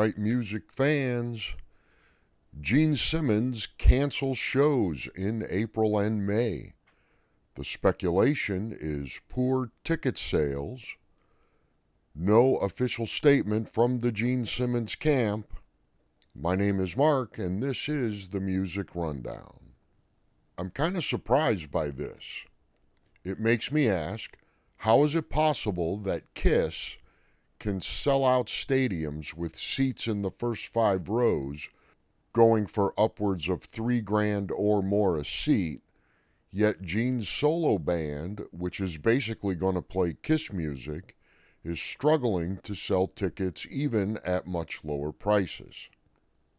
right, music fans. Gene Simmons cancels shows in April and May. The speculation is poor ticket sales. No official statement from the Gene Simmons camp. My name is Mark, and this is the Music Rundown. I'm kind of surprised by this. It makes me ask, how is it possible that Kiss can sell out stadiums with seats in the first 5 rows going for upwards of $3,000 or more a seat, yet Gene's solo band, which is basically going to play Kiss music, is struggling to sell tickets even at much lower prices?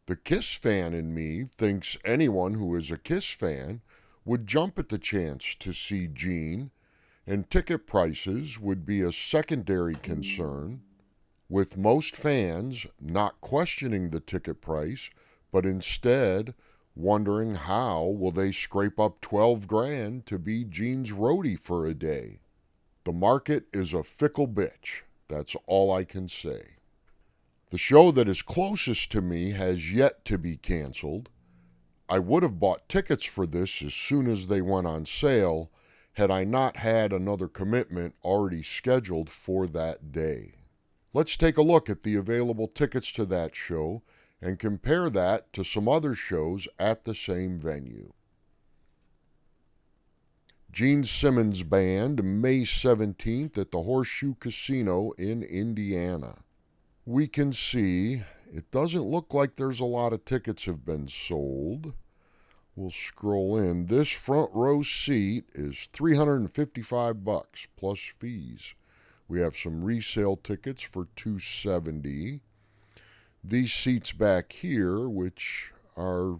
The Kiss fan in me thinks anyone who is a Kiss fan would jump at the chance to see Gene, and ticket prices would be a secondary concern, with most fans not questioning the ticket price, but instead wondering how will they scrape up $12,000 to be Gene's roadie for a day. The market is a fickle bitch. That's all I can say. The show that is closest to me has yet to be canceled. I would have bought tickets for this as soon as they went on sale had I not had another commitment already scheduled for that day. Let's take a look at the available tickets to that show and compare that to some other shows at the same venue. Gene Simmons Band, May 17th at the Horseshoe Casino in Indiana. We can see it doesn't look like there's a lot of tickets have been sold. We'll scroll in. This front row seat is $355 plus fees. We have some resale tickets for $270. These seats back here, which are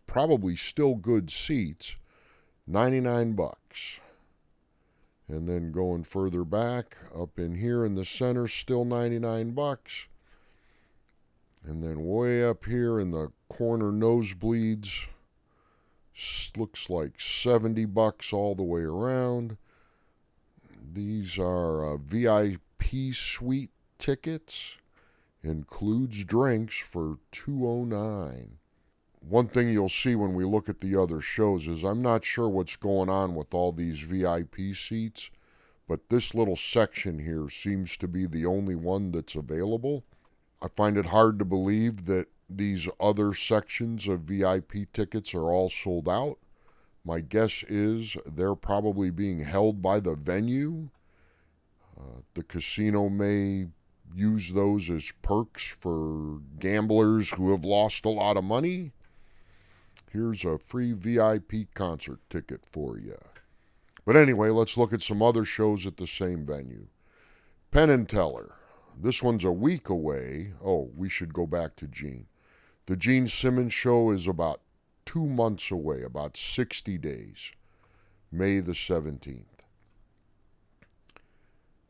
probably still good seats, $99. And then going further back, up in here in the center, still $99. And then way up here in the corner nosebleeds, looks like $70 all the way around. These are VIP suite tickets. Includes drinks for $209. One thing you'll see when we look at the other shows is I'm not sure what's going on with all these VIP seats, but this little section here seems to be the only one that's available. I find it hard to believe that these other sections of VIP tickets are all sold out. My guess is they're probably being held by the venue. The casino may use those as perks for gamblers who have lost a lot of money. Here's a free VIP concert ticket for you. But anyway, let's look at some other shows at the same venue. Penn and Teller. This one's a week away. Oh, we should go back to Gene. The Gene Simmons show is about 2 months away, about 60 days. May the 17th.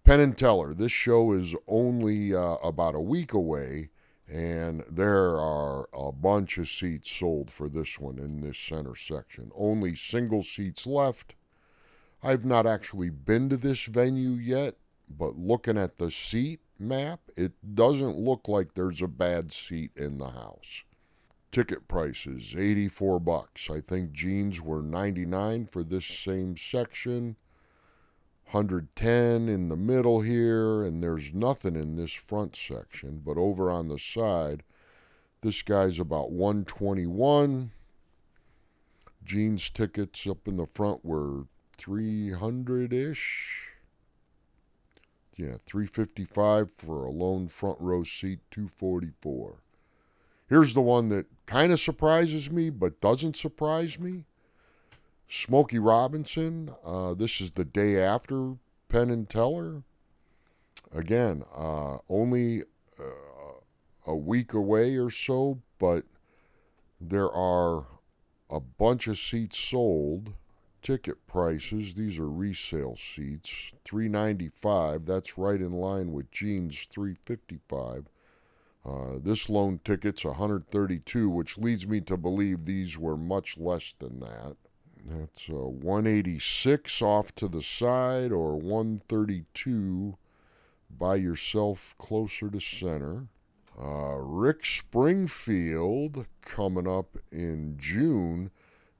Penn and Teller. This show is only about a week away, and there are a bunch of seats sold for this one in this center section. Only single seats left. I've not actually been to this venue yet, but looking at the seat map, it doesn't look like there's a bad seat in the house. Ticket prices, $84. I think Gene's were $99 for this same section. $110 in the middle here, and there's nothing in this front section. But over on the side, this guy's about $121. Gene's tickets up in the front were $300-ish. Yeah, $355 for a lone front row seat, $244. Here's the one that kind of surprises me, but doesn't surprise me. Smokey Robinson. This is the day after Penn and Teller. Again, only a week away or so, but there are a bunch of seats sold. Ticket prices, these are resale seats, $395. That's right in line with Gene's $355. This loan ticket's $132, which leads me to believe these were much less than that. That's $186 off to the side, or $132 by yourself closer to center. Rick Springfield coming up in June.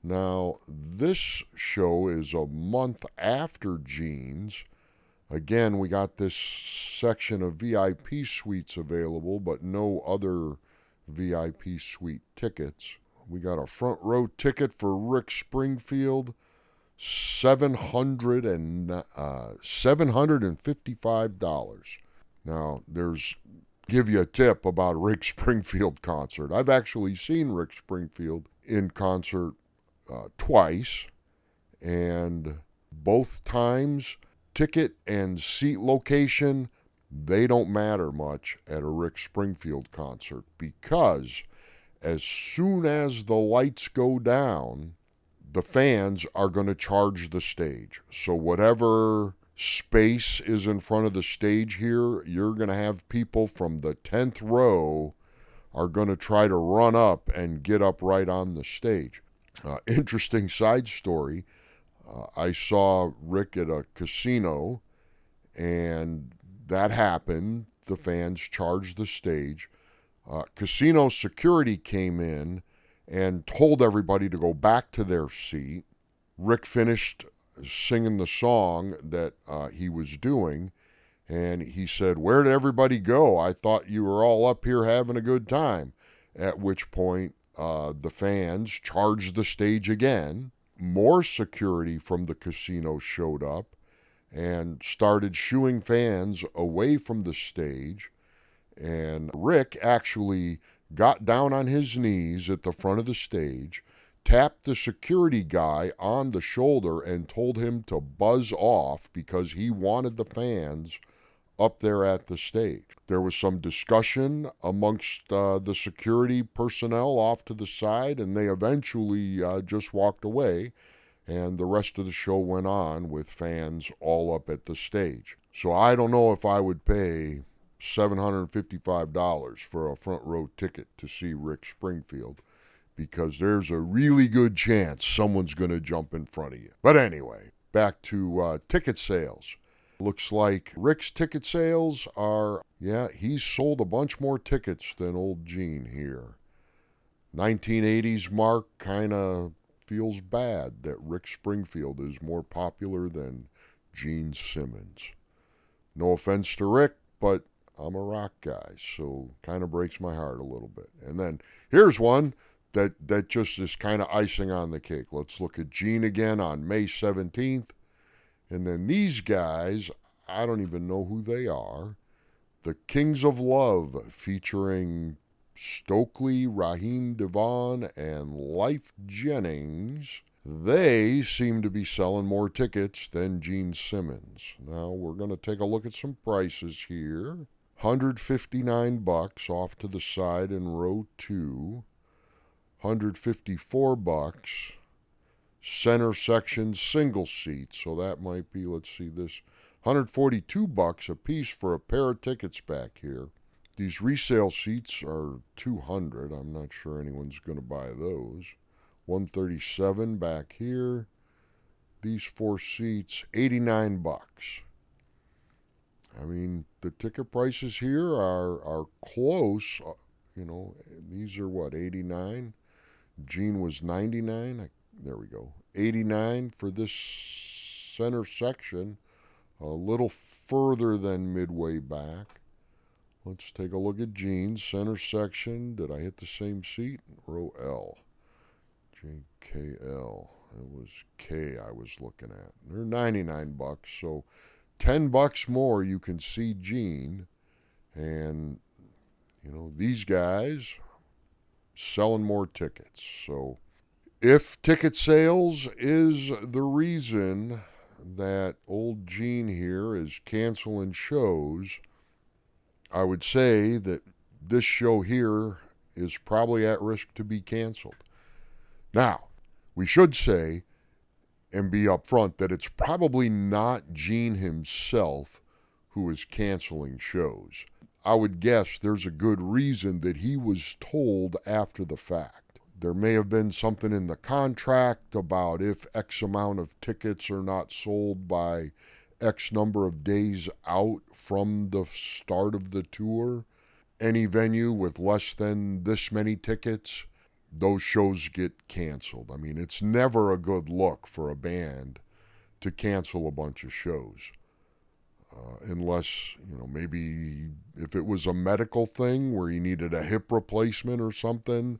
Now, this show is a month after Gene's. Again, we got this section of VIP suites available, but no other VIP suite tickets. We got a front row ticket for Rick Springfield, $755. Now, give you a tip about a Rick Springfield concert. I've actually seen Rick Springfield in concert twice, and both times, ticket and seat location, they don't matter much at a Rick Springfield concert, because as soon as the lights go down, the fans are going to charge the stage. So whatever space is in front of the stage here, you're going to have people from the 10th row are going to try to run up and get up right on the stage. Interesting side story. I saw Rick at a casino, and that happened. The fans charged the stage. Casino security came in and told everybody to go back to their seat. Rick finished singing the song that he was doing, and he said, "Where did everybody go? I thought you were all up here having a good time." At which point, the fans charged the stage again. More security from the casino showed up and started shooing fans away from the stage. And Rick actually got down on his knees at the front of the stage, tapped the security guy on the shoulder, and told him to buzz off because he wanted the fans up there at the stage. There was some discussion amongst the security personnel off to the side, and they eventually just walked away, and the rest of the show went on with fans all up at the stage. So I don't know if I would pay $755 for a front row ticket to see Rick Springfield, because there's a really good chance someone's going to jump in front of you. But anyway, back to ticket sales. Looks like Rick's ticket sales are, he's sold a bunch more tickets than old Gene here. 1980s mark kind of feels bad that Rick Springfield is more popular than Gene Simmons. No offense to Rick, but I'm a rock guy, so kind of breaks my heart a little bit. And then here's one that just is kind of icing on the cake. Let's look at Gene again on May 17th. And then these guys, I don't even know who they are. The Kings of Love, featuring Stokely, Raheem Devon, and Life Jennings. They seem to be selling more tickets than Gene Simmons. Now we're going to take a look at some prices here. $159 off to the side in row 2. $154 center section single seat. So that might be, let's see this, $142 a piece for a pair of tickets back here. These resale seats are $200. I'm not sure anyone's going to buy those. $137 back here. These 4 seats, $89. I mean, the ticket prices here are close. These are what, $89? Gene was $99. There we go. $89 for this center section, a little further than midway back. Let's take a look at Gene's center section. Did I hit the same seat? Row L. JKL. It was K I was looking at. They're $99, so $10 more you can see Gene. And, these guys selling more tickets. So if ticket sales is the reason that old Gene here is canceling shows, I would say that this show here is probably at risk to be canceled. Now, we should say and be upfront that it's probably not Gene himself who is canceling shows. I would guess there's a good reason that he was told after the fact. There may have been something in the contract about if X amount of tickets are not sold by X number of days out from the start of the tour, any venue with less than this many tickets, those shows get canceled. I mean, it's never a good look for a band to cancel a bunch of shows. Unless, maybe if it was a medical thing where he needed a hip replacement or something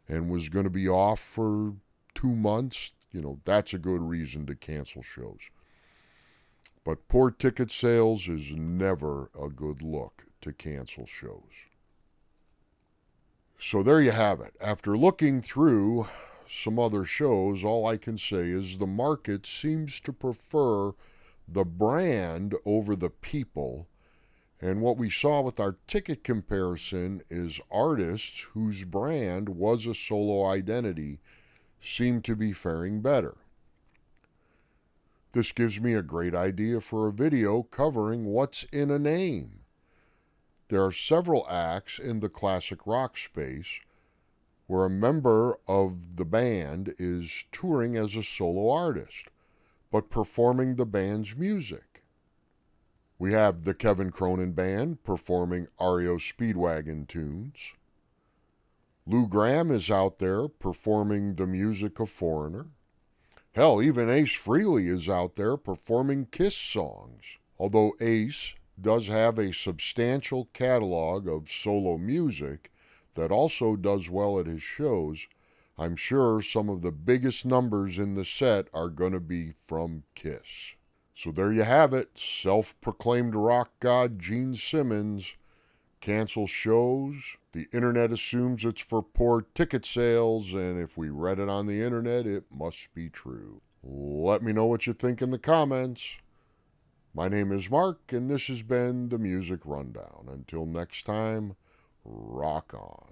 and was going to be off for 2 months, that's a good reason to cancel shows. But poor ticket sales is never a good look to cancel shows. So there you have it. After looking through some other shows, all I can say is the market seems to prefer the brand over the people. And what we saw with our ticket comparison is artists whose brand was a solo identity seem to be faring better. This gives me a great idea for a video covering what's in a name. There are several acts in the classic rock space where a member of the band is touring as a solo artist, but performing the band's music. We have the Kevin Cronin Band performing REO Speedwagon tunes. Lou Gramm is out there performing the music of Foreigner. Hell, even Ace Frehley is out there performing Kiss songs. Although Ace does have a substantial catalog of solo music that also does well at his shows, I'm sure some of the biggest numbers in the set are going to be from Kiss. So there you have it. Self-proclaimed rock god Gene Simmons cancels shows. The internet assumes it's for poor ticket sales, and if we read it on the internet, it must be true. Let me know what you think in the comments. My name is Mark, and this has been the Music Rundown. Until next time, rock on.